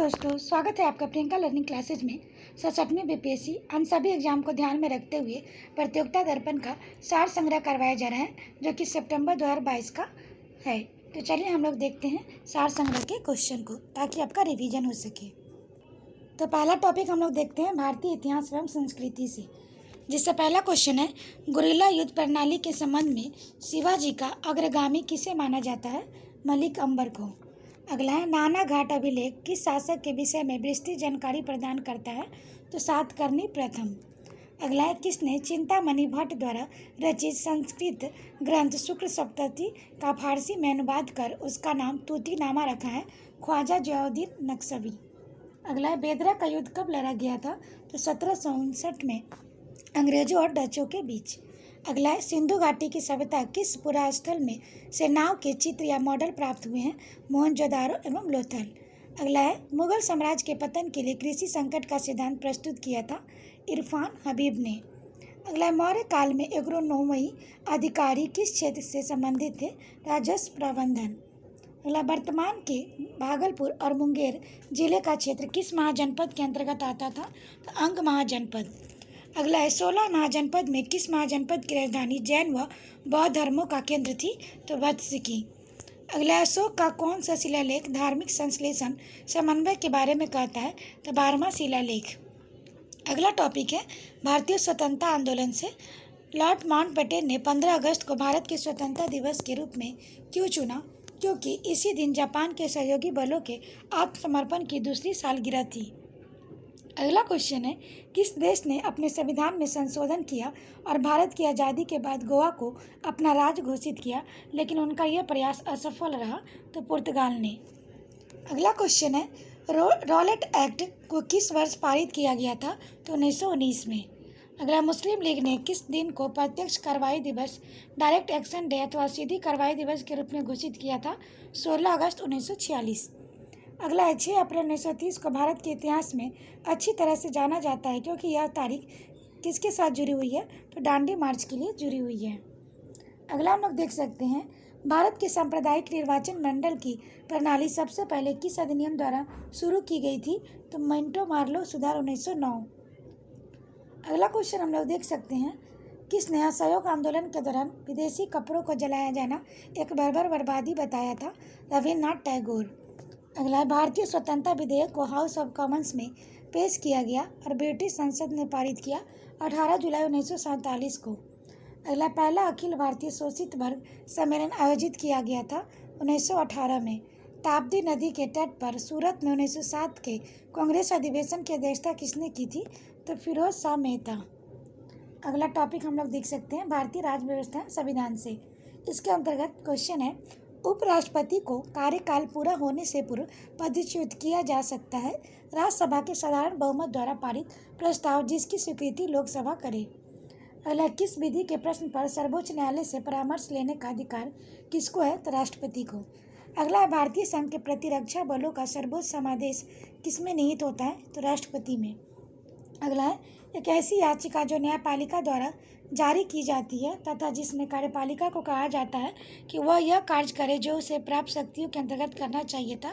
दोस्तों, स्वागत है आपका प्रियंका लर्निंग क्लासेज में। 67वीं बीपीएससी अन सभी एग्जाम को ध्यान में रखते हुए प्रतियोगिता दर्पण का सार संग्रह करवाया जा रहा है, जो कि सितंबर 2022 का है। तो चलिए हम लोग देखते हैं सार संग्रह के क्वेश्चन को, ताकि आपका रिवीजन हो सके। तो पहला टॉपिक हम लोग देखते हैं भारतीय इतिहास एवं संस्कृति से, जिससे पहला क्वेश्चन है, गुरिल्ला युद्ध प्रणाली के संबंध में शिवाजी का अग्रगामी किसे माना जाता है? मलिक अंबर को। अगला है, नाना घाट अभिलेख किस शासक के विषय में विस्तृत जानकारी प्रदान करता है? तो सातकर्णी प्रथम। अगला है, किसने चिंतामणि भट्ट द्वारा रचित संस्कृत ग्रंथ शुक्ल सप्तती का फारसी में अनुवाद कर उसका नाम तूतीनामा रखा है? ख्वाजा जियाउद्दीन नक्शबी। अगला है, बेदरा का युद्ध कब लड़ा गया था? तो 1759 में अंग्रेजों और डचों के बीच। अगला है, सिंधु घाटी की सभ्यता किस पुरास्थल में से नाव के चित्र या मॉडल प्राप्त हुए हैं? मोहनजोदारो एवं लोथल। अगला है, मुगल साम्राज्य के पतन के लिए कृषि संकट का सिद्धांत प्रस्तुत किया था? इरफान हबीब ने। अगला है, मौर्य काल में एग्रोनोमी अधिकारी किस क्षेत्र से संबंधित थे? राजस्व प्रबंधन। अगला, वर्तमान के भागलपुर और मुंगेर जिले का क्षेत्र किस महाजनपद के अंतर्गत आता था? तो अंग महाजनपद। अगला है, 16 महाजनपद में किस महाजनपद की राजधानी जैन व बौद्ध धर्मों का केंद्र थी? तो वत्सकी। अगला है, अशोक का कौन सा शिलालेख धार्मिक संश्लेषण समन्वय के बारे में कहता है? तो 12वां शिलालेख। अगला टॉपिक है, भारतीय स्वतंत्रता आंदोलन से लॉर्ड माउंटबेटन ने 15 अगस्त को भारत के स्वतंत्रता दिवस के रूप में क्यों चुना? क्योंकि इसी दिन जापान के सहयोगी बलों के आत्मसमर्पण की दूसरी सालगिरह थी। अगला क्वेश्चन है, किस देश ने अपने संविधान में संशोधन किया और भारत की आज़ादी के बाद गोवा को अपना राज्य घोषित किया, लेकिन उनका यह प्रयास असफल रहा? तो पुर्तगाल ने। अगला क्वेश्चन है, रॉलेट एक्ट को किस वर्ष पारित किया गया था? तो 1919 में। अगला, मुस्लिम लीग ने किस दिन को प्रत्यक्ष कार्रवाई दिवस डायरेक्ट एक्शन डे अथवा सीधी कार्रवाई दिवस के रूप में घोषित किया था? 16 अगस्त 1946। अगला है, 6 अप्रैल 1930 को भारत के इतिहास में अच्छी तरह से जाना जाता है, क्योंकि यह तारीख किसके साथ जुड़ी हुई है? तो दांडी मार्च के लिए जुड़ी हुई है। अगला हम लोग देख सकते हैं, भारत के सांप्रदायिक निर्वाचन मंडल की प्रणाली सबसे पहले किस अधिनियम द्वारा शुरू की गई थी? तो मिंटो मार्लो सुधार 1909। अगला क्वेश्चन हम लोग देख सकते हैं, किसने असहयोग आंदोलन के दौरान विदेशी कपड़ों को जलाया जाना एक बर्बर बर्बादी बताया था? रविन्द्रनाथ टैगोर। अगला है, भारतीय स्वतंत्रता विधेयक को हाउस ऑफ कॉमन्स में पेश किया गया और ब्रिटिश संसद ने पारित किया 18 जुलाई 1947 को। अगला, पहला अखिल भारतीय शोषित वर्ग सम्मेलन आयोजित किया गया था 1918 में। ताप्ती नदी के तट पर सूरत में 1907 के कांग्रेस अधिवेशन की अध्यक्षता किसने की थी? तो फिरोज शाह मेहता। अगला टॉपिक हम लोग देख सकते हैं, भारतीय राज्य व्यवस्था संविधान से। इसके अंतर्गत क्वेश्चन है, उपराष्ट्रपति को कार्यकाल पूरा होने से पूर्व पदच्युत किया जा सकता है राज्यसभा के साधारण बहुमत द्वारा पारित प्रस्ताव जिसकी स्वीकृति लोकसभा करे। अगला, किस विधि के प्रश्न पर सर्वोच्च न्यायालय से परामर्श लेने का अधिकार किसको है? तो राष्ट्रपति को। अगला, भारतीय संघ के प्रतिरक्षा बलों का सर्वोच्च समादेश किसमें निहित होता है? तो राष्ट्रपति में। अगला है, एक ऐसी याचिका जो न्यायपालिका द्वारा जारी की जाती है तथा जिसमें कार्यपालिका को कहा जाता है कि वह यह कार्य करे जो उसे प्राप्त शक्तियों के अंतर्गत करना चाहिए था,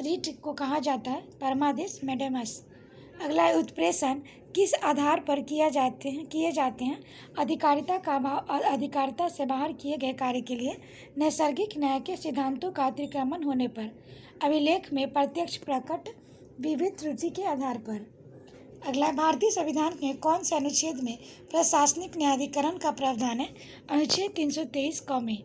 रीट को कहा जाता है परमादेश मैंडेमस। अगला है, उत्प्रेषण किस आधार पर किए जाते हैं? अधिकारिता का अभाव, अधिकारिता से बाहर किए गए कार्य के लिए नैसर्गिक न्याय के सिद्धांतों का अतिक्रमण होने पर, अभिलेख में प्रत्यक्ष प्रकट विविध रुचि के आधार पर। अगला, भारतीय संविधान में कौन से अनुच्छेद में प्रशासनिक न्यायाधिकरण का प्रावधान है? अनुच्छेद 323 क में।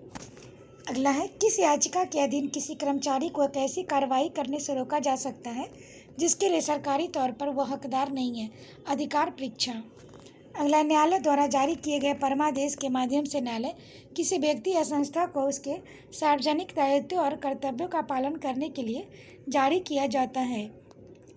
अगला है, किस याचिका के अधीन किसी कर्मचारी को एक ऐसी कार्रवाई करने से रोका जा सकता है जिसके लिए सरकारी तौर पर वह हकदार नहीं है? अधिकार परीक्षा। अगला, न्यायालय द्वारा जारी किए गए परमादेश के माध्यम से न्यायालय किसी व्यक्ति या संस्था को उसके सार्वजनिक दायित्व और कर्तव्यों का पालन करने के लिए जारी किया जाता है।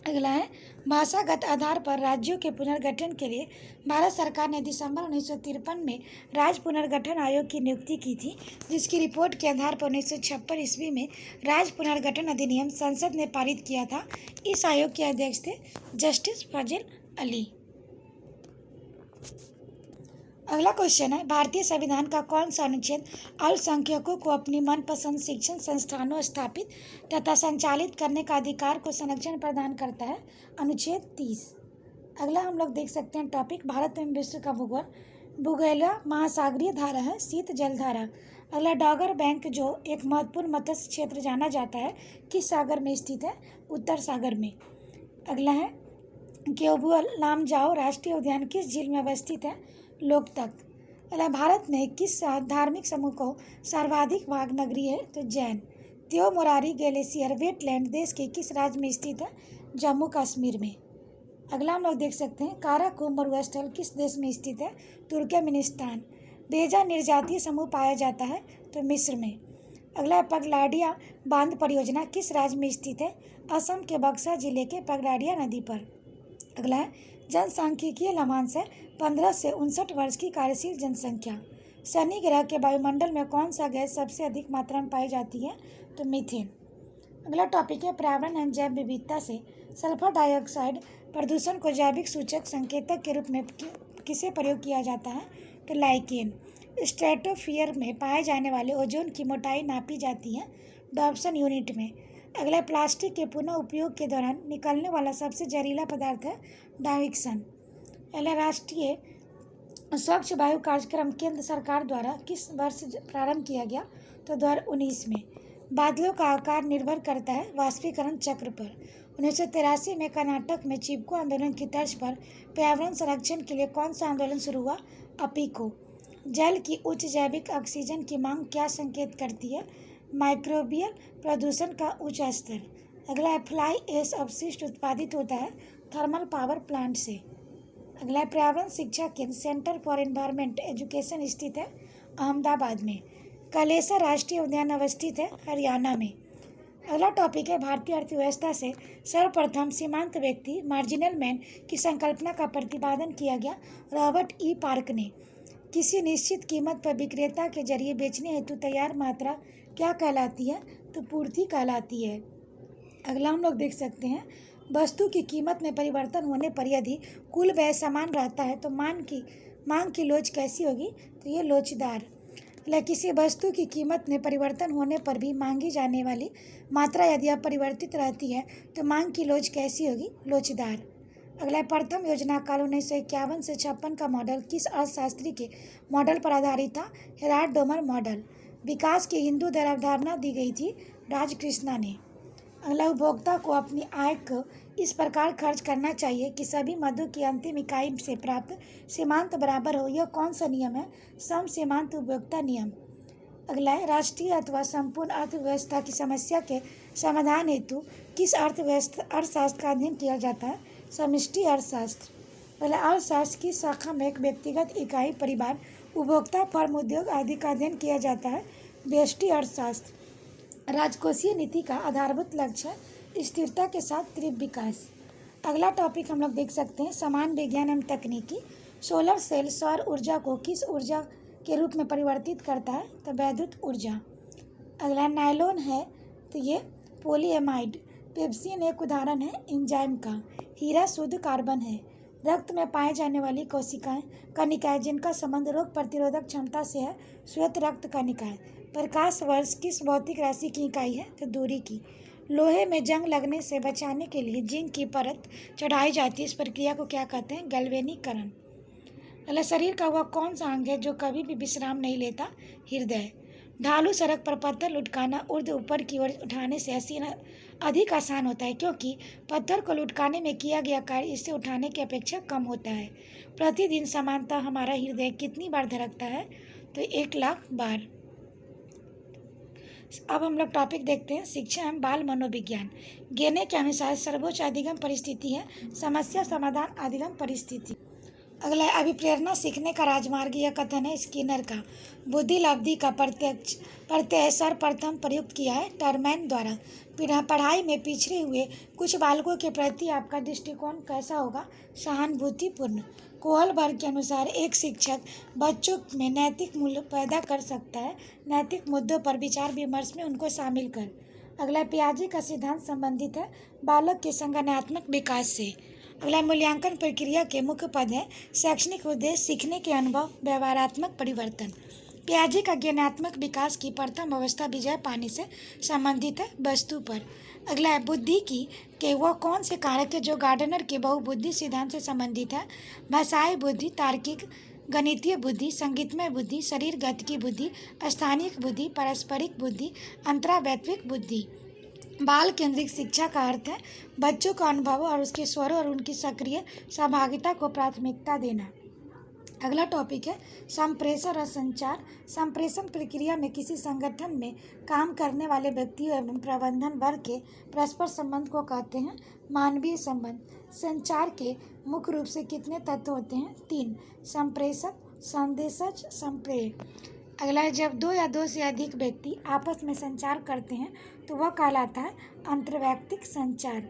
अगला है, भाषागत आधार पर राज्यों के पुनर्गठन के लिए भारत सरकार ने दिसंबर 1953 में राज्य पुनर्गठन आयोग की नियुक्ति की थी, जिसकी रिपोर्ट के आधार पर 1956 ईस्वी में राज्य पुनर्गठन अधिनियम संसद ने पारित किया था। इस आयोग के अध्यक्ष थे जस्टिस फजल अली। अगला क्वेश्चन है, भारतीय संविधान का कौन सा अनुच्छेद अल्पसंख्यकों को अपनी मनपसंद शिक्षण संस्थानों स्थापित तथा संचालित करने का अधिकार को संरक्षण प्रदान करता है? अनुच्छेद 30। अगला हम लोग देख सकते हैं टॉपिक, भारत एवं विश्व का भूगोल। बुगेला महासागरीय धारा है, शीत जल धारा। अगला, डॉगर बैंक जो एक महत्वपूर्ण मत्स्य क्षेत्र जाना जाता है, किस सागर में स्थित है? उत्तर सागर में। अगला है, क्योबुअल लामजाओ राष्ट्रीय उद्यान किस झील में अवस्थित है? लोकतक। अगला, भारत में किस धार्मिक समूह को सर्वाधिक भाग नगरीय है? तो जैन। त्यो मोरारी ग्लेशियर वेटलैंड देश के किस राज्य में स्थित है? जम्मू कश्मीर में। अगला हम लोग देख सकते हैं, काराकुम मरुस्थल किस देश में स्थित है? तुर्कमेनिस्तान। बेजा निर्जातीय समूह पाया जाता है? तो मिस्र में। अगला, पगलाडिया बांध परियोजना किस राज्य में स्थित है? असम के बक्सा जिले के पगलाडिया नदी पर। अगला है, जनसांख्यिकीय लम्हांश है 15 से 59 वर्ष की कार्यशील जनसंख्या। शनि ग्रह के वायुमंडल में कौन सा गैस सबसे अधिक मात्रा में पाई जाती है? तो मीथेन। अगला टॉपिक है, पर्यावरण एवं जैव विविधता से सल्फर डाइऑक्साइड प्रदूषण को जैविक सूचक संकेतक के रूप में किसे प्रयोग किया जाता है? तो लाइकेन। स्ट्रेटोस्फीयर में पाए जाने वाले ओजोन की मोटाई नापी जाती है डॉप्सन यूनिट में। अगला, प्लास्टिक के पुनः उपयोग के दौरान निकलने वाला सबसे जहरीला पदार्थ है डाइऑक्सिन। अगला, राष्ट्रीय स्वच्छ वायु कार्यक्रम केंद्र सरकार द्वारा किस वर्ष प्रारंभ किया गया? तो 2019 में। बादलों का आकार निर्भर करता है वाष्पीकरण चक्र पर। 1983 में कर्नाटक में चिपको आंदोलन की तर्ज पर पर्यावरण संरक्षण के लिए कौन सा आंदोलन शुरू हुआ? अपिको। जल की उच्च जैविक ऑक्सीजन की मांग क्या संकेत करती है? माइक्रोबियल प्रदूषण का उच्च स्तर। अगला, फ्लाई ऐश अपशिष्ट उत्पादित होता है थर्मल पावर प्लांट से। अगला, पर्यावरण शिक्षा केंद्र सेंटर फॉर एनवायरमेंट एजुकेशन स्थित है अहमदाबाद में। कलेसर राष्ट्रीय उद्यान अवस्थित है हरियाणा में। अगला टॉपिक है, भारतीय अर्थव्यवस्था से सर्वप्रथम सीमांत व्यक्ति मार्जिनल मैन की संकल्पना का प्रतिपादन किया गया रॉबर्ट ई पार्क ने। किसी निश्चित कीमत पर विक्रेता के जरिए बेचने हेतु तैयार मात्रा क्या कहलाती है? तो पूर्ति कहलाती है। अगला हम लोग देख सकते हैं, वस्तु की कीमत में परिवर्तन होने पर यदि कुल व्यय समान रहता है तो मांग की लोच कैसी होगी? तो ये लोचदार। किसी वस्तु की कीमत में परिवर्तन होने पर भी मांगी जाने वाली मात्रा यदि अपरिवर्तित रहती है तो मांग की लोच कैसी होगी? लोचदार। अगला, प्रथम योजना काल 1951 से 56 का मॉडल किस अर्थशास्त्री के मॉडल पर आधारित था? Herald Domar model. विकास की हिंदू दर अवधारणा दी गई थी राजकृष्णा ने। अगला, उपभोक्ता को अपनी आय को इस प्रकार खर्च करना चाहिए कि सभी मदों की अंतिम इकाई से प्राप्त सीमांत बराबर हो। यह कौन सा नियम है? सम सीमांत उपभोक्ता नियम। अगला है, राष्ट्रीय अथवा संपूर्ण अर्थव्यवस्था की समस्या के समाधान हेतु किस अर्थशास्त्र का अध्ययन किया जाता है? समष्टि अर्थशास्त्र। अगला, अर्थशास्त्र की शाखा में एक व्यक्तिगत इकाई, परिवार, उपभोक्ता, फर्म, उद्योग आदि का अध्ययन किया जाता है व्यष्टि अर्थशास्त्र। राजकोषीय नीति का आधारभूत लक्ष्य है स्थिरता के साथ तीव्र विकास। अगला टॉपिक हम लोग देख सकते हैं, समान विज्ञान एवं तकनीकी। सोलर सेल सौर ऊर्जा को किस ऊर्जा के रूप में परिवर्तित करता है? तो वैद्युत ऊर्जा। अगला, नायलॉन है तो ये पॉलीएमाइड। पेप्सिन एक उदाहरण है एंजाइम का। हीरा शुद्ध कार्बन है। रक्त में पाए जाने वाली कोशिकाएं कणिकाएं जिनका संबंध रोग प्रतिरोधक क्षमता से है श्वेत रक्त कणिकाएं। प्रकाश वर्ष किस भौतिक राशि की इकाई है? तो दूरी की। लोहे में जंग लगने से बचाने के लिए जिंक की परत चढ़ाई जाती है, इस प्रक्रिया को क्या कहते हैं? गैल्वेनीकरण। अगला, शरीर का वह कौन सा अंग है जो कभी भी विश्राम नहीं लेता? हृदय। ढालू सड़क पर पत्थर लुढ़काना ऊर्ध्व ऊपर की ओर उठाने से अधिक आसान होता है क्योंकि पत्थर को लुढ़काने में किया गया कार्य इससे उठाने की अपेक्षा कम होता है। प्रतिदिन सामान्यतः हमारा हृदय कितनी बार धड़कता है? तो 1,00,000 बार। अब हम लोग टॉपिक देखते हैं, शिक्षा एवं बाल मनोविज्ञान। गेने के अनुसार सर्वोच्च अधिगम परिस्थिति है समस्या समाधान अधिगम परिस्थिति। अगला, अभिप्रेरणा सीखने का राजमार्ग यह कथन है स्किनर का। बुद्धि लब्धि का प्रत्यय सर्वप्रथम प्रयुक्त किया है टर्मैन द्वारा। पढ़ाई में पिछड़े हुए कुछ बालकों के प्रति आपका दृष्टिकोण कैसा होगा? सहानुभूतिपूर्ण। कोहलबर्ग के अनुसार एक शिक्षक बच्चों में नैतिक मूल्य पैदा कर सकता है नैतिक मुद्दों पर विचार विमर्श में उनको शामिल कर। अगला, पियाजे का सिद्धांत संबंधित है बालक के संज्ञानात्मक विकास से। अगला मूल्यांकन प्रक्रिया के मुख्य पद है शैक्षणिक उद्देश्य, सीखने के अनुभव, व्यवहारात्मक परिवर्तन। पियाजे का ज्ञानात्मक विकास की प्रथम अवस्था विजय पाने से संबंधित है वस्तु पर। अगला है बुद्धि की कि वह कौन से कारक है जो गार्डनर के बहुबुद्धि सिद्धांत से संबंधित है। भाषाई बुद्धि, तार्किक गणितीय बुद्धि, संगीतमय बुद्धि, शरीर गतिकी बुद्धि, स्थानिक बुद्धि, पारस्परिक बुद्धि, अंतरावैत्विक बुद्धि। बाल केंद्रित शिक्षा का अर्थ है बच्चों का अनुभव और उसके स्वरों और उनकी सक्रिय सहभागिता को प्राथमिकता देना। अगला टॉपिक है संप्रेषण और संचार। संप्रेषण प्रक्रिया में किसी संगठन में काम करने वाले व्यक्तियों एवं प्रबंधन वर्ग के परस्पर संबंध को कहते हैं मानवीय संबंध। संचार के मुख्य रूप से कितने तत्व होते हैं? 3। संप्रेषक, संदेशज, संप्रेरक। अगला है जब दो या दो से अधिक व्यक्ति आपस में संचार करते हैं तो वह कहलाता है अंतर्वैयक्तिक संचार।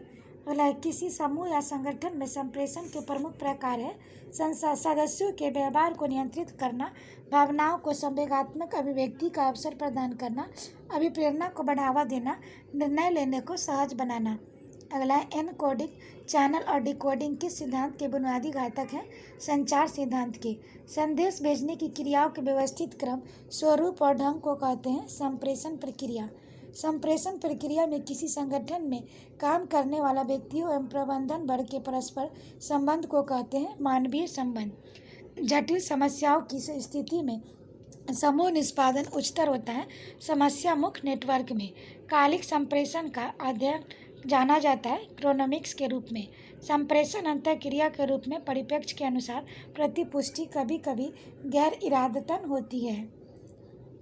अगला है किसी समूह या संगठन में संप्रेषण के प्रमुख प्रकार है सदस्यों के व्यवहार को नियंत्रित करना, भावनाओं को संवेगात्मक अभिव्यक्ति का अवसर प्रदान करना, अभिप्रेरणा को बढ़ावा देना, निर्णय लेने को सहज बनाना। अगला है एनकोडिंग, चैनल और डिकोडिंग किस सिद्धांत के बुनियादी घटक हैं? संचार सिद्धांत के। संदेश भेजने की क्रियाओं के व्यवस्थित क्रम, स्वरूप और ढंग को कहते हैं संप्रेषण प्रक्रिया। संप्रेषण प्रक्रिया में किसी संगठन में काम करने वाला व्यक्तियों एवं प्रबंधन वर्ग के परस्पर संबंध को कहते हैं मानवीय संबंध। जटिल समस्याओं की स्थिति में समूह निष्पादन उच्चतर होता है समस्या मुक्त नेटवर्क में। कालिक संप्रेषण का अध्ययन जाना जाता है क्रोनोमिक्स के रूप में। संप्रेषण अंतःक्रिया के रूप में परिप्रेक्ष्य के अनुसार प्रतिपुष्टि कभी कभी गैर इरादतन होती है।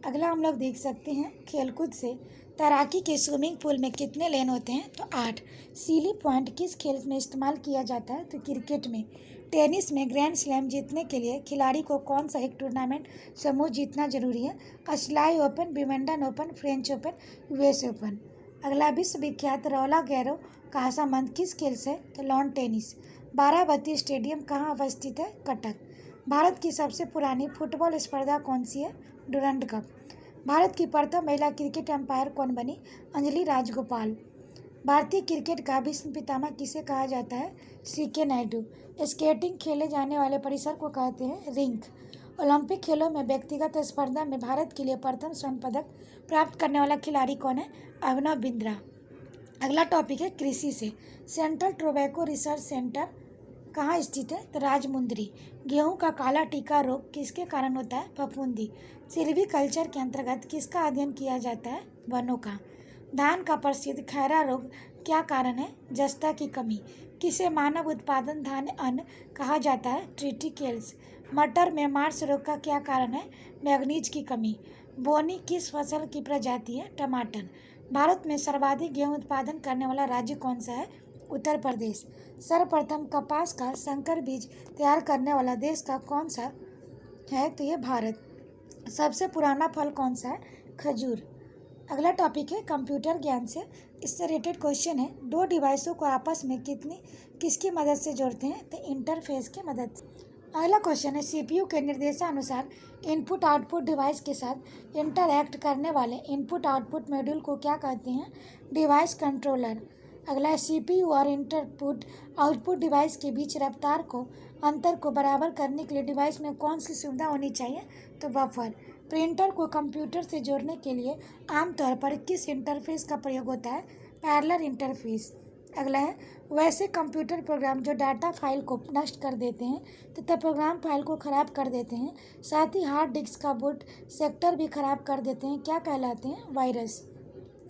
अगला हम लोग देख सकते हैं खेलकूद से। तैराकी के स्विमिंग पूल में कितने लेन होते हैं? तो 8। सीली पॉइंट किस खेल में इस्तेमाल किया जाता है? तो क्रिकेट में। टेनिस में ग्रैंड स्लैम जीतने के लिए खिलाड़ी को कौन सा एक टूर्नामेंट समूह जीतना जरूरी है? ऑस्ट्रेलियाई open, Wimbledon open, French open, US open. अगला विश्वविख्यात रोलैंड गैरो का संबंध किस खेल से? तो लॉन टेनिस। बाराबती स्टेडियम कहाँ अवस्थित है? कटक। भारत की सबसे पुरानी फुटबॉल स्पर्धा कौन सी है? Durand cup. भारत की प्रथम महिला क्रिकेट अंपायर कौन बनी? अंजलि राजगोपाल। भारतीय क्रिकेट का विश्व पितामह किसे कहा जाता है? सीके नायडू। स्केटिंग खेले जाने वाले परिसर को कहते हैं रिंक। ओलंपिक खेलों में व्यक्तिगत स्पर्धा में भारत के लिए प्रथम स्वर्ण पदक प्राप्त करने वाला खिलाड़ी कौन है? अभिनव बिंद्रा। अगला टॉपिक है कृषि से। सेंट्रल टोबैको रिसर्च सेंटर कहाँ स्थित है? तो राजमुंदरी। गेहूं का काला टीका रोग किसके कारण होता है? फफूंदी। सिल्वीकल्चर के अंतर्गत किसका अध्ययन किया जाता है? वनों का। धान का प्रसिद्ध खैरा रोग क्या कारण है? जस्ता की कमी। किसे मानव उत्पादन धान्य अन्न कहा जाता है? ट्रिटिकेल्स। मटर में मार्स रोग का क्या कारण है? मैग्नीज की कमी। बोनी किस फसल की प्रजाति है? टमाटर। भारत में सर्वाधिक गेहूं उत्पादन करने वाला राज्य कौन सा है? उत्तर प्रदेश। सर्वप्रथम कपास का संकर बीज तैयार करने वाला देश का कौन सा है? तो ये भारत। सबसे पुराना फल कौन सा है? खजूर। अगला टॉपिक है कंप्यूटर ज्ञान से। इससे रिलेटेड क्वेश्चन है दो डिवाइसों को आपस में किसकी मदद से जोड़ते हैं? तो इंटरफेस की मदद से। अगला क्वेश्चन है सीपीयू के निर्देशानुसार इनपुट आउटपुट डिवाइस के साथ इंटरैक्ट करने वाले इनपुट आउटपुट मॉड्यूल को क्या कहते हैं? Device controller. अगला है सीपीयू और इनपुट आउटपुट डिवाइस के बीच रफ्तार को अंतर को बराबर करने के लिए डिवाइस में कौन सी सुविधा होनी चाहिए? तो बफर। प्रिंटर को कंप्यूटर से जोड़ने के लिए आमतौर पर किस इंटरफेस का प्रयोग होता है? Parallel interface. अगला है वैसे कंप्यूटर प्रोग्राम जो डाटा फाइल को नष्ट कर देते हैं तथा प्रोग्राम फाइल को ख़राब कर देते हैं, साथ ही हार्ड डिस्क का बूट सेक्टर भी ख़राब कर देते हैं, क्या कहलाते हैं? वायरस।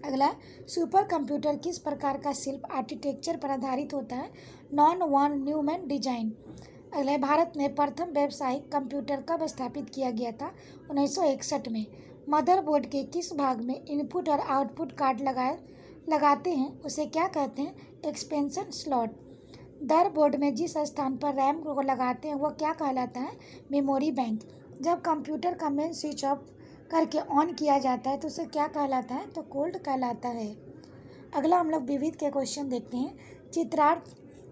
अगला सुपर कंप्यूटर किस प्रकार का शिल्प आर्किटेक्चर पर आधारित होता है? Non von Neumann design. अगला भारत में प्रथम व्यावसायिक कंप्यूटर कब स्थापित किया गया था? 1961 में। मदरबोर्ड के किस भाग में इनपुट और आउटपुट कार्ड लगाते हैं उसे क्या कहते हैं? Expansion slot. दर बोर्ड में जिस स्थान पर रैम को लगाते हैं वह क्या कहलाता है? Memory bank. जब कंप्यूटर का मेन स्विच ऑफ करके ऑन किया जाता है तो उसे क्या कहलाता है? तो कोल्ड कहलाता है। अगला हम लोग विविध के क्वेश्चन देखते हैं।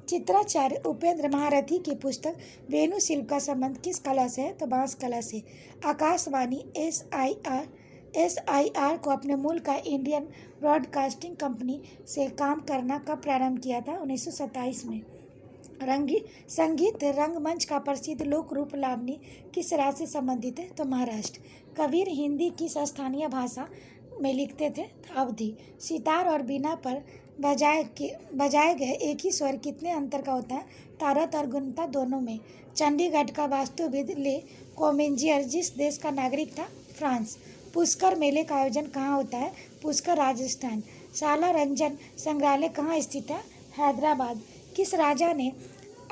चित्राचार्य उपेंद्र महारथी की पुस्तक वेणु शिल्प का संबंध किस कला से है? तो बांस कला से। आकाशवाणी एसआईआर को अपने मूल का इंडियन ब्रॉडकास्टिंग कंपनी से काम करना कब प्रारंभ किया था? 1927 में। संगीत रंगमंच का प्रसिद्ध लोक रूप लावनी किस राज्य से संबंधित है? तो महाराष्ट्र। कबीर हिंदी किस स्थानीय भाषा में लिखते थे? तो अवधी। सितार और बीना पर बजाए गए एक ही स्वर कितने अंतर का होता है? तारत और गुणता दोनों में। चंडीगढ़ का वास्तुविद ले कॉर्बूजियर जिस देश का नागरिक था? फ्रांस। पुष्कर मेले का आयोजन कहाँ होता है? पुष्कर राजस्थान। साला रंजन संग्रहालय कहाँ स्थित है? हैदराबाद। किस राजा ने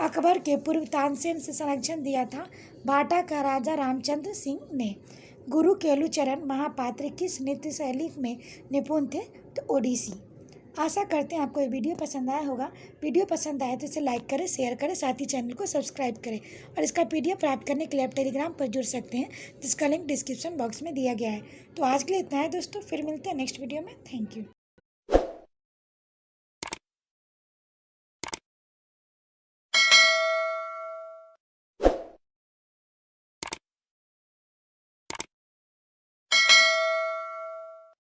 अकबर के पूर्व तानसेन से संरक्षण दिया था? भाटा का राजा रामचंद्र सिंह ने। गुरु केलुचरण महापात्र किस नृत्य शैली में निपुण थे? तो ओडिसी। आशा करते हैं आपको ये वीडियो पसंद आया होगा। वीडियो पसंद आए तो इसे लाइक करें, शेयर करें, साथ ही चैनल को सब्सक्राइब करें। और इसका PDF प्राप्त करने के लिए आप टेलीग्राम पर जुड़ सकते हैं, जिसका लिंक डिस्क्रिप्शन बॉक्स में दिया गया है। तो आज के लिए इतना है दोस्तों, फिर मिलते हैं नेक्स्ट वीडियो में। Thank you.